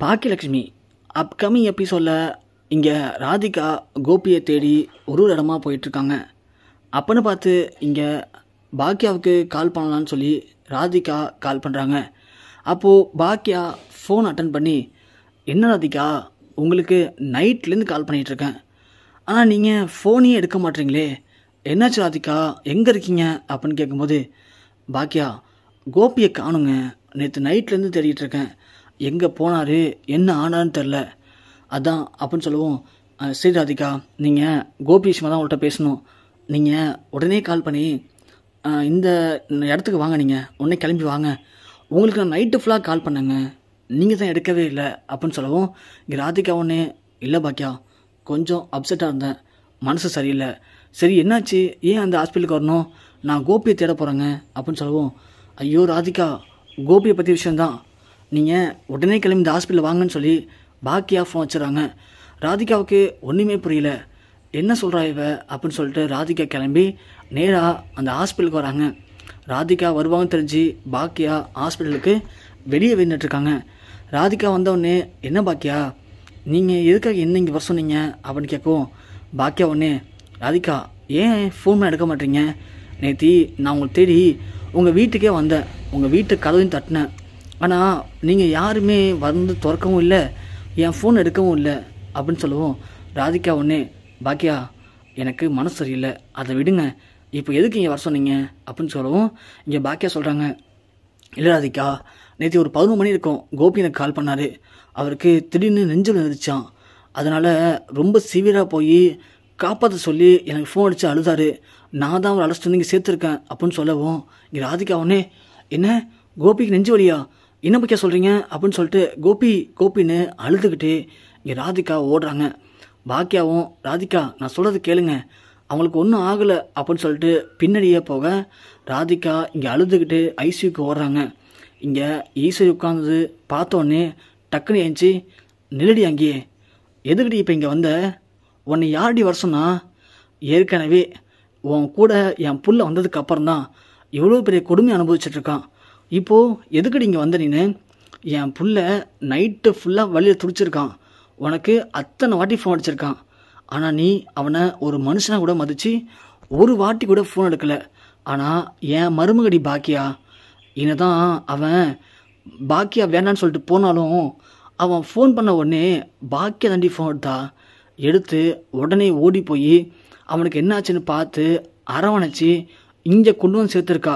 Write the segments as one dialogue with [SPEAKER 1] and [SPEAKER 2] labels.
[SPEAKER 1] Baakiyalakshmi upcoming எபிசோடில் இங்கே ராதிகா கோபியை தேடி ஒரு இடமா போயிட்டுருக்காங்க. அப்போன்னு பார்த்து இங்கே பாக்கியாவுக்கு கால் பண்ணலான்னு சொல்லி ராதிகா கால் பண்ணுறாங்க. அப்போது பாக்கியா ஃபோன் அட்டன் பண்ணி, என்ன ராதிகா, உங்களுக்கு நைட்லேருந்து கால் பண்ணிகிட்ருக்கேன், ஆனால் நீங்கள் ஃபோனையே எடுக்க மாட்டீங்களே, என்னாச்சு ராதிகா, எங்கே இருக்கீங்க அப்படின்னு கேட்கும்போது, பாக்கியா கோபியை காணுங்க, நேற்று நைட்லேருந்து தேடிட்டு இருக்கேன், எங்கே போனார் என்ன ஆனான்னு தெரில, அதான் அப்படின்னு சொல்லுவோம். சரி ராதிகா, நீங்கள் கோபி விஷயமாக தான் உங்கள்கிட்ட பேசணும், நீங்கள் உடனே கால் பண்ணி இந்த இடத்துக்கு வாங்க, நீங்கள் உடனே கிளம்பி வாங்க, உங்களுக்கு நான் நைட்டு ஃபுல்லாக கால் பண்ணேங்க, நீங்கள் தான் எடுக்கவே இல்லை அப்படின்னு சொல்லவும், இங்கே ராதிகா ஒன்றே, இல்லை பாக்கியா கொஞ்சம் அப்செட்டாக இருந்தேன், மனசு சரியில்லை, சரி என்னாச்சு, ஏன் அந்த ஹாஸ்பிட்டலுக்கு வரணும், நான் கோபியை தேட போகிறேங்க அப்படின்னு சொல்லவும், ஐயோ ராதிகா கோபியை பற்றி விஷயந்தான், நீங்கள் உடனே கிளம்பி இந்த ஹாஸ்பிட்டலில் வாங்கன்னு சொல்லி பாக்கியா ஃபோன் வச்சுறாங்க. ராதிகாவுக்கு ஒன்றுமே புரியல, என்ன சொல்கிறா இவ அப்படின்னு சொல்லிட்டு ராதிகா கிளம்பி நேராக அந்த ஹாஸ்பிட்டலுக்கு வராங்க. ராதிகா வருவாங்கன்னு தெரிஞ்சு பாக்கியா ஹாஸ்பிட்டலுக்கு வெளியே வந்துட்டுருக்காங்க. ராதிகா வந்தவுடனே, என்ன பாக்கியா நீங்கள் எதுக்காக என்ன இங்கே வர சொன்னீங்க அப்படின்னு கேட்கவும், பாக்கியா ஒன்று, ராதிகா ஏன் ஃபோன் எடுக்க மாட்டீங்க, நேற்று நான் உங்களை தேடி உங்கள் வீட்டுக்கே வந்தேன், உங்கள் வீட்டு கதவையும் தட்டினேன், ஆனால் நீங்கள் யாருமே வந்து திறக்கவும் இல்லை, என் ஃபோன் எடுக்கவும் இல்லை அப்படின்னு சொல்லுவோம். ராதிகா ஒன்று, பாக்கியா எனக்கு மனசு சரியில்லை, அதை விடுங்க, இப்போ எதுக்கு இங்கே வர சொன்னீங்க அப்படின்னு சொல்லவும், இங்கே பாக்கியா சொல்கிறாங்க, இல்லை ராதிகா, நேற்று ஒரு 11 மணி இருக்கும், கோபி எனக்கு கால் பண்ணார், அவருக்கு திடீர்னு நெஞ்சில் இருந்துச்சான், அதனால் ரொம்ப சிவியராக போய் காப்பாற்ற சொல்லி எனக்கு ஃபோன் அடித்து அழுதாரு, நான் தான் அவர் அழைச்சிட்டு வந்து இங்கே சேர்த்துருக்கேன் அப்படின்னு சொல்லவும், இங்கே ராதிகா ஒன்று, என்ன கோபிக்கு நெஞ்சு வலியா, என்ன பக்கியா சொல்கிறீங்க அப்படின்னு சொல்லிட்டு கோபின்னு அழுதுகிட்டு இங்கே ராதிகா ஓடுறாங்க. பாக்கியாவும், ராதிகா நான் சொல்கிறது கேளுங்க, அவங்களுக்கு ஒன்றும் ஆகலை அப்படின்னு சொல்லிட்டு பின்னாடியே போக, ராதிகா இங்கே அழுதுகிட்டு ஐசியூக்கு ஓடுறாங்க. இங்கே ஈஸ்வரி உட்காந்தது பார்த்தோன்னே டக்குன்னு ஏஞ்சி, நிலடி அங்கேயே, எதுக்கிட்டு இப்போ இங்கே வந்த, உன்னை யாரடி வர சொன்னா, ஏற்கனவே உன் கூட என் புள்ள வந்ததுக்கு அப்புறம் தான் இவ்வளோ பெரிய கொடுமை அனுபவிச்சிட்ருக்கான், இப்போது எதுக்கடி இங்கே வந்த நீனு, என் புள்ள நைட்டு ஃபுல்லாக வழியில் துடிச்சிருக்கான், உனக்கு அத்தனை வாட்டி ஃபோன் அடிச்சிருக்கான், ஆனால் நீ அவனை ஒரு மனுஷனாக கூட மதித்து ஒரு வாட்டி கூட ஃபோன் எடுக்கலை, ஆனால் என் மருமகடி பாக்கியா, என்னதான் அவன் பாக்கியா வேண்டான்னு சொல்லிட்டு போனாலும் அவன் ஃபோன் பண்ண உடனே பாக்கியா தாண்டி ஃபோன் எடுத்து உடனே ஓடி போய் அவனுக்கு என்னாச்சுன்னு பார்த்து அரவணைச்சி இங்கே கொண்டு வந்து சேர்த்துருக்கா.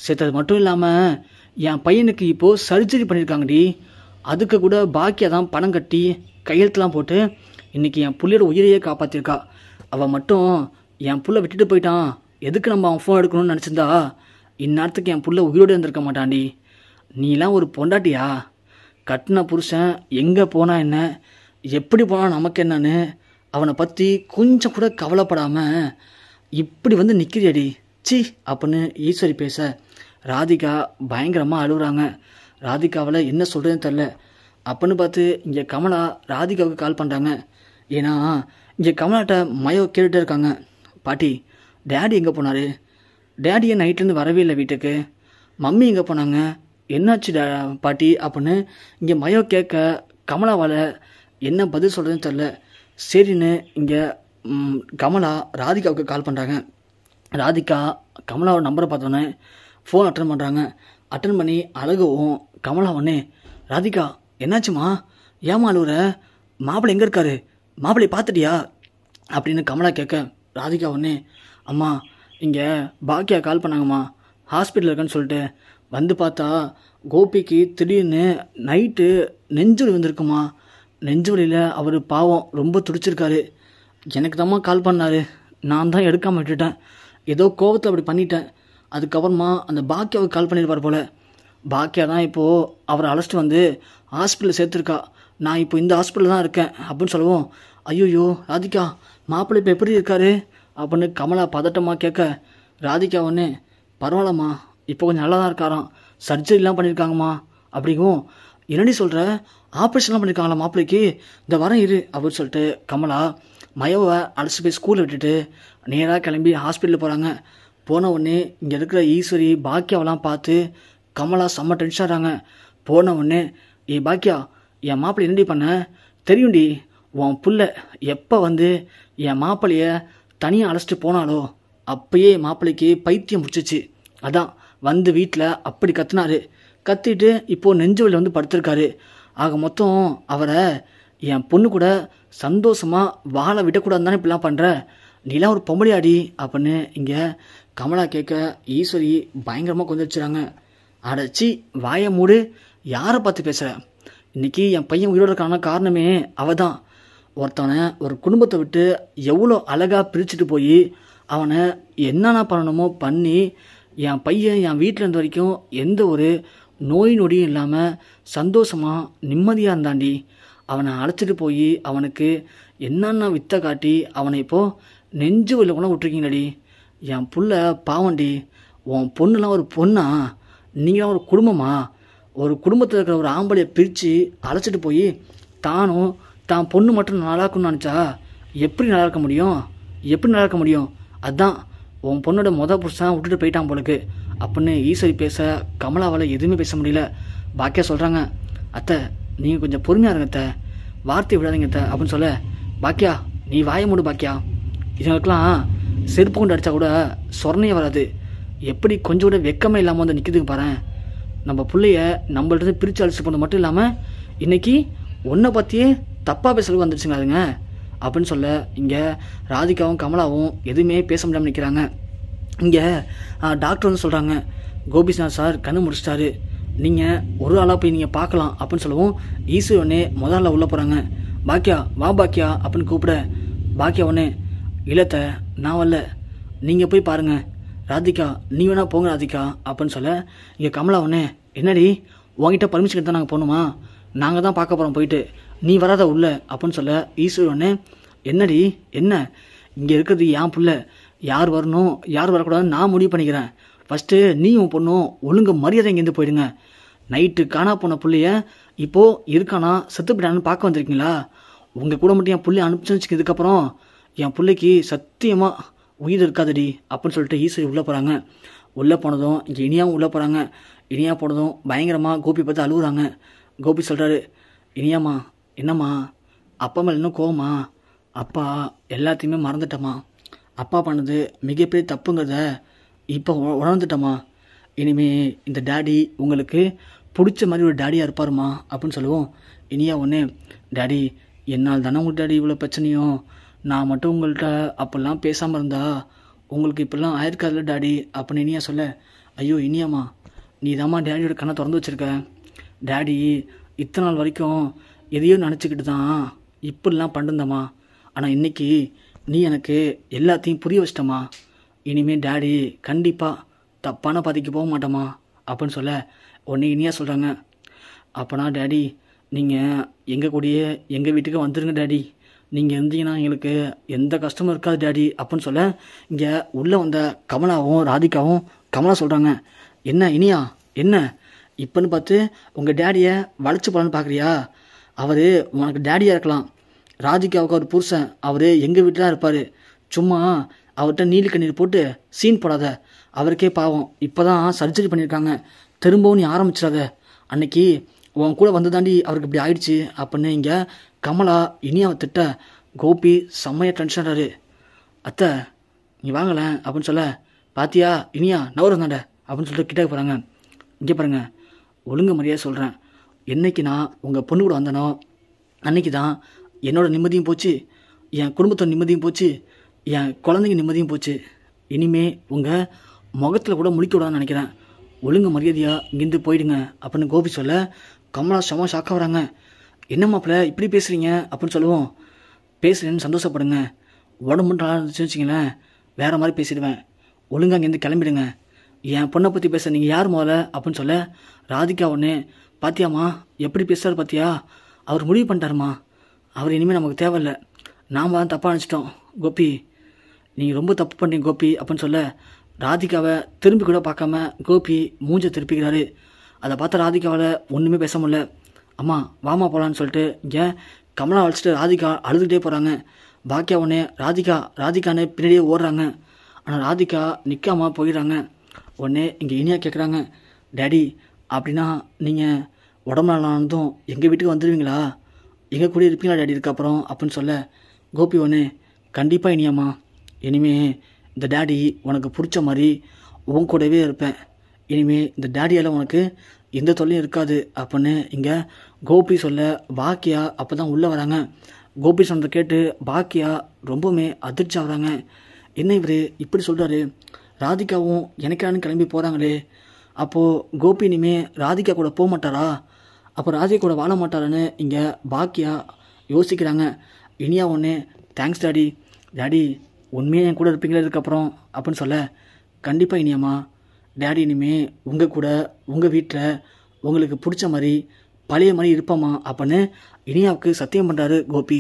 [SPEAKER 1] சேர்த்தது மட்டும் இல்லாமல் என் பையனுக்கு இப்போது சர்ஜரி பண்ணியிருக்காங்கடி, அதுக்கு கூட பாக்கியா தான் பணம் கட்டி கையெழுத்துலாம் போட்டு இன்றைக்கி என் புள்ளையோட உயிரையே காப்பாற்றிருக்கா. அவன் மட்டும் என் புள்ள விட்டுட்டு போயிட்டான், எதுக்கு நம்ம அவன் ஃபோன் எடுக்கணும்னு நினச்சிருந்தா இந்நேரத்துக்கு என் புள்ள உயிரோடு இருந்திருக்க மாட்டான்டி. நீலாம் ஒரு பொண்டாட்டியா, கட்டின புருஷன் எங்கே போனால் என்ன, எப்படி போனால் நமக்கு என்னன்னு அவனை பற்றி கொஞ்சம் கூட கவலைப்படாமல் இப்படி வந்து நிற்கிறியடி, சி அப்படின்னு ஈஸ்வரி பேச ராதிகா பயங்கரமாக அழுகுறாங்க. ராதிகாவில் என்ன சொல்கிறதுன்னு தெரில. அப்பன்னு பார்த்து இங்கே கமலா ராதிகாவுக்கு கால் பண்ணுறாங்க. ஏன்னா இங்கே கமலாட்ட மயோ கேட்டுகிட்டே இருக்காங்க, பாட்டி டேடி எங்கே போனார், டேடியை நைட்லேருந்து வரவே இல்லை வீட்டுக்கு, மம்மி எங்கே போனாங்க, என்னாச்சு பாட்டி அப்படின்னு இங்கே மயோ கேட்க கமலாவால் என்ன பதில் சொல்கிறதுன்னு தெரில. சரின்னு இங்கே கமலா ராதிகாவுக்கு கால் பண்ணுறாங்க. ராதிகா கமலாவோட நம்பரை பார்த்தோன்னே ஃபோன் அட்டன் பண்ணுறாங்க. அட்டன் பண்ணி அழகவும் கமலா ஒன்னே, ராதிகா என்னாச்சுமா, ஏமா அழுகுற, மாப்பிள்ளை எங்கே இருக்காரு, மாப்பிள்ளையை பார்த்துட்டியா அப்படின்னு கமலா கேட்க, ராதிகா ஒன்னே, அம்மா இங்கே பாக்கியா கால் பண்ணாங்கம்மா, ஹாஸ்பிட்டல் இருக்குன்னு சொல்லிட்டு வந்து பார்த்தா கோபிக்கு திடீர்னு நைட்டு நெஞ்சு வலி வந்திருக்குமா, நெஞ்சு வலியில் அவர் பாவம் ரொம்ப துடிச்சிருக்காரு, எனக்கு தாம்மா கால் பண்ணார், நான் தான் எடுக்காமல் விட்டுட்டேன், ஏதோ கோபத்தில் அப்படி பண்ணிட்டேன், அதுக்கப்புறமா அந்த பாக்கியாவுக்கு கால் பண்ணியிருப்பார் போல், பாக்கியா தான் இப்போது அவரை அழைச்சிட்டு வந்து ஹாஸ்பிட்டலில் சேர்த்துருக்கா, நான் இப்போ இந்த ஹாஸ்பிட்டலில் தான் இருக்கேன் அப்படின்னு சொல்லவும், ஐயோயோ ராதிகா மாப்பிள்ளை இப்போ எப்படி இருக்காரு அப்படின்னு கமலா பதட்டமாக கேட்க, ராதிகா ஒன்று, பரவாயில்லம்மா இப்போ கொஞ்சம் நல்லா தான் இருக்காராம், சர்ஜரிலாம் பண்ணியிருக்காங்கம்மா அப்படிங்கவும், என்னடி சொல்கிற, ஆப்ரேஷன்லாம் பண்ணியிருக்காங்களா மாப்பிள்ளைக்கு, இந்த வாரம் இரு அப்படின்னு சொல்லிட்டு கமலா மயோவை அழைச்சி போய் ஸ்கூலில் விட்டுட்டு நேராக கிளம்பி ஹாஸ்பிட்டலுக்கு போகிறாங்க. போன உடனே இங்கே இருக்கிற ஈஸ்வரி பாக்கியாவெல்லாம் பார்த்து கமலா செம்ம டென்ஷன் ஆகிறாங்க. போன உடனே, பாக்கியா என் மாப்பிள்ளை என்னடி பண்ண தெரியும்டி. உன் புள்ள எப்போ வந்து என் மாப்பிள்ளைய தனியாக அழைச்சிட்டு போனாலோ அப்பயே மாப்பிள்ளைக்கு பைத்தியம் பிடிச்சிச்சு. அதான் வந்து வீட்டில் அப்படி கத்துனாரு. கத்திட்டு இப்போது நெஞ்சு வலியில் வந்து படுத்திருக்காரு. ஆக மொத்தம் அவரை என் பொண்ணு கூட சந்தோஷமாக வாழ விடக்கூடாதுன்னு தானே இப்படிலாம் பண்ணுற. நீலாம் ஒரு பொம்பளையாடி அப்படின்னு இங்கே கமலா கேட்க ஈஸ்வரி பயங்கரமாக கொந்தளிச்சுறாங்க. அடைச்சி வாயை மூடு, யாரை பார்த்து பேசுகிற? இன்றைக்கி என் பையன் உயிரோட இருக்கான காரணமே அவள் தான். ஒருத்தவனை ஒரு குடும்பத்தை விட்டு எவ்வளோ அழகாக பிரிச்சுட்டு போய் அவனை என்னென்ன பண்ணணுமோ பண்ணி என் பையன் என் வீட்டில் இருந்த வரைக்கும் எந்த ஒரு நோய் நொடியும் இல்லாமல் சந்தோஷமாக நிம்மதியாக இருந்தாண்டி. அவனை அழைச்சிட்டு போய் அவனுக்கு என்னென்ன வித்தை காட்டி அவனை இப்போது நெஞ்சு வலியில் கூட விட்டுருக்கீங்களடி. என் புள்ள பாவண்டி. உன் பொண்ணுலாம் ஒரு பொண்ணா? நீங்களாம் ஒரு குடும்பமா? ஒரு குடும்பத்தில் இருக்கிற ஒரு ஆம்பளையை பிரித்து அழைச்சிட்டு போய் தானும் தான் பொண்ணு மட்டும் நல்லா இருக்குன்னு நினச்சா எப்படி நல்லா இருக்க முடியும்? எப்படி நல்லா இருக்க முடியும்? அதுதான் உன் பொண்ணோட புருஷன் விட்டுட்டு போயிட்டான் போலுக்கு அப்படின்னு ஈஸ்வரி பேச கமலாவால் எதுவுமே பேச முடியல. பாக்கியா சொல்கிறாங்க, அத்தை நீங்கள் கொஞ்சம் பொறுமையாக இருங்க அத்தை, வார்த்தை விடாதீங்க அத்தை அப்படின்னு சொல்ல, பாக்கியா நீ வாய மூடு பாக்கியா, இதுங்களுக்கெல்லாம் செருப்பு கொண்டு அடித்தா கூட சொர்ணையே வராது. எப்படி கொஞ்சம் கூட வெக்கமே இல்லாமல் வந்து நிற்கிதுங்க பாரு. நம்ம பிள்ளைய நம்மள்ட்ட பிரித்து அழைச்சி போனது மட்டும் இல்லாமல் இன்றைக்கி ஒன்றை பற்றியே தப்பாக பேசுறது வந்துடுச்சுங்க அதுங்க அப்படின்னு சொல்ல, இங்கே ராதிகாவும் கமலாவும் எதுவுமே பேச முடியாமல் நிற்கிறாங்க. இங்கே டாக்டர் வந்து சொல்கிறாங்க, கோபிநாத் சார் கண்ணு முடிச்சிட்டாரு, நீங்கள் ஒரு ஆளாக போய் நீங்கள் பார்க்கலாம் அப்படின்னு சொல்லவும் ஈஸ்வரி உடனே முதல்ல உள்ளே போகிறாங்க. பாக்கியா வா பாக்கியா அப்படின்னு கூப்பிட, பாக்கியா உடனே இல்லத்தை நான் வரல, நீங்கள் போய் பாருங்கள் ராதிகா, நீ வேணா போங்க ராதிகா அப்படின்னு சொல்ல, இங்கே கமலா உடனே என்னடி உங்ககிட்ட பர்மிஷன் எடுத்தால் நாங்கள் போகணுமா? நாங்கள் தான் பார்க்க போகிறோம் போயிட்டு, நீ வராத உள்ள அப்படின்னு சொல்ல, ஈஸ்வரி உடனே என்னடி என்ன, இங்கே இருக்கிறது என் புள்ள, யார் வரணும் யார் வரக்கூடாதுன்னு நான் முடிவு பண்ணிக்கிறேன். ஃபஸ்ட்டு நீ உன் பொண்ணும் ஒழுங்கு மரியாதை இங்கேருந்து போயிடுங்க. நைட்டு காணா போன பிள்ளைய இப்போது இருக்கானா செத்து போயிட்டான்னு பார்க்க வந்திருக்கீங்களா? உங்கள் கூட மட்டும் என் பிள்ளைய அனுப்பிச்சுன்னு வச்சுக்கிறதுக்கப்புறம் என் பிள்ளைக்கு சத்தியமாக உயிர் இருக்காதடி அப்படின்னு சொல்லிட்டு ஈஸ்வரி உள்ளே போகிறாங்க. உள்ளே போனதும் இங்கே இனியாவும் உள்ளே போகிறாங்க. இனியா போனதும் பயங்கரமாக கோபி பார்த்து அழுகுறாங்க. கோபி சொல்கிறாரு, இனியாம்மா என்னம்மா அப்பா மேலே இன்னும் கோவமா? அப்பா எல்லாத்தையுமே மறந்துட்டம்மா, அப்பா பண்ணது மிகப்பெரிய தப்புங்கிறத இப்போ உணர்ந்துட்டம்மா. இனிமே இந்த டேடி உங்களுக்கு பிடிச்ச மாதிரி ஒரு டேடியாக இருப்பாருமா அப்படின்னு சொல்லுவோம். இனியா ஒன்று, டேடி என்னால் தானே உங்களுக்கு டேடி இவ்வளோ பிரச்சனையும், நான் மட்டும் உங்கள்கிட்ட அப்போல்லாம் பேசாமல் இருந்தா உங்களுக்கு இப்படிலாம் ஆயிருக்காதுல்ல டேடி அப்படின்னு இனியா சொல்ல, ஐயோ இனியாம்மா நீ தாம்மா டேடியோட கண்ணை திறந்து வச்சுருக்க. டேடி இத்தனை நாள் வரைக்கும் எதையோ நினச்சிக்கிட்டு தான் இப்படிலாம் பண்ணிருந்தம்மா, ஆனால் இன்றைக்கி நீ எனக்கு எல்லாத்தையும் புரிய வச்சிட்டம்மா. இனிமேல் டேடி கண்டிப்பாக தப்பான பாதிக்கு போக மாட்டோமா அப்படின்னு சொல்ல, உடனே இனியா சொல்கிறாங்க, அப்போனா டேடி நீங்கள் எங்கள் கூடயே எங்கள் வீட்டுக்கு வந்துடுங்க டேடி, நீங்கள் இருந்தீங்கன்னா எங்களுக்கு எந்த கஷ்டமும் இருக்காது டேடி அப்படின்னு சொல்ல, இங்கே உள்ளே வந்த கமலாவும் ராதிகாவும் கமலா சொல்கிறாங்க, என்ன இனியா என்ன இப்போன்னு பார்த்து உங்கள் டேடியை வளைச்சி போகலான்னு பார்க்குறியா? அவர் உனக்கு டேடியாக இருக்கலாம், ராதிகாவுக்கு அவர் புருஷன், அவர் எங்கள் வீட்டில் தான் இருப்பார். சும்மா அவர்கிட்ட நீலி கண்ணீர் போட்டு சீன் போடாத, அவருக்கே பாவம், இப்போ தான் சர்ஜரி பண்ணியிருக்காங்க, திரும்பவும் நீ ஆரம்பிச்சிடாத, அன்னைக்கு உன் கூட வந்து தாண்டி அவருக்கு இப்படி ஆயிடுச்சு அப்படின்னு இங்கே கமலா இனியாவை திட்ட, கோபி செம்மையாக டென்ஷன் ஆகிறாரு. அத்தை நீ வாங்கலை அப்படின்னு சொல்ல, பாத்தியா இனியா நவரம் தாண்ட அப்படின்னு சொல்லிட்டு கிட்டே போகிறாங்க. இங்கே பாருங்க, ஒழுங்கு மரியாதை சொல்கிறேன், என்னைக்கு நான் உங்கள் பொண்ணு கூட வந்தனோ அன்னைக்கு தான் என்னோடய நிம்மதியும் போச்சு, என் குடும்பத்தோட நிம்மதியும் போச்சு, என் குழந்தைங்க நிம்மதியும் போச்சு. இனிமே உங்கள் முகத்தில் கூட முழிக்க விடான்னு நினைக்கிறேன். ஒழுங்கு மரியாதையாக இங்கேருந்து போயிடுங்க அப்படின்னு கோபி சொல்ல, கமலா செம ஷாக்காக வராங்க. என்ன மாப்பிள்ள இப்படி பேசுகிறீங்க அப்படின்னு சொல்லுவோம். பேசுகிறேன்னு சந்தோஷப்படுங்க, உடம்பு நல்லா இருந்துச்சுன்னு வச்சிங்களேன் வேறு மாதிரி பேசிடுவேன். ஒழுங்காக இங்கேருந்து கிளம்பிடுங்க, என் பொண்ணை பற்றி பேச நீங்கள் யார் முதல்ல அப்படின்னு சொல்ல, ராதிகா ஒன்று, பாத்தியாம்மா எப்படி பேசுகிறாரு பாத்தியா, அவர் முடிவு பண்ணிட்டாருமா, அவர் இனிமேல் நமக்கு தேவையில்லை, நாம் தான் தப்பாக நினச்சிட்டோம் கோபி, நீங்கள் ரொம்ப தப்பு பண்ணீங்க கோபி அப்படின்னு சொல்ல, ராதிகாவை திரும்பி கூட பார்க்காம கோபி மூஞ்சை திருப்பிக்கிறாரு. அதை பார்த்த ராதிகாவால் ஒன்றுமே பேச முடியல. அம்மா வாமா போகலான்னு சொல்லிட்டு இங்கே கமலா அழைச்சிட்டு ராதிகா அழுதுகிட்டே போகிறாங்க. பாக்கியா உடனே ராதிகான்னு பின்னாடியே ஓடுறாங்க. ஆனால் ராதிகா நிற்காமல் போயிடுறாங்க. உடனே இங்கே இனியா கேட்குறாங்க, டேடி அப்படின்னா நீங்கள் உடம்பு நல்லானதும் எங்கள் வீட்டுக்கு வந்துடுவீங்களா, எங்கள் கூட இருப்பீங்களா டேடி இதுக்கப்புறம் அப்படின்னு சொல்ல, கோபி ஒன்று கண்டிப்பாக இனியாம்மா, இனிமே இந்த டேடி உனக்கு பிடிச்ச மாதிரி உன் கூடவே இருப்பேன், இனிமே இந்த டேடியால் உனக்கு எந்த தொல்லையும் இருக்காது அப்படின்னு இங்கே கோபி சொல்ல பாக்கியா அப்போ தான் உள்ளே வராங்க. கோபி சொன்னதை கேட்டு பாக்கியா ரொம்பவுமே அதிர்ச்சி ஆகுறாங்க. என்ன இவர் இப்படி சொல்கிறாரு, ராதிகாவும் எனக்கானு கிளம்பி போகிறாங்களே, அப்போது கோபி இனிமே ராதிகா கூட போக மாட்டாரா, அப்போ ராதிகா கூட வாழ மாட்டாரான்னு இங்கே பாக்கியா யோசிக்கிறாங்க. இனியா ஒன்று தேங்க்ஸ் டாடி, டாடி உண்மையாக என் கூட இருப்பீங்களா இதுக்கப்புறம் அப்படின்னு சொல்ல, கண்டிப்பாக இனியாம்மா, டேடி இனிமே உங்கள் கூட உங்கள் வீட்டில் உங்களுக்கு பிடிச்ச மாதிரி பழைய மாதிரி இருப்பாம்மா அப்படின்னு இனியாவுக்கு சத்தியம் பண்ணுறாரு கோபி.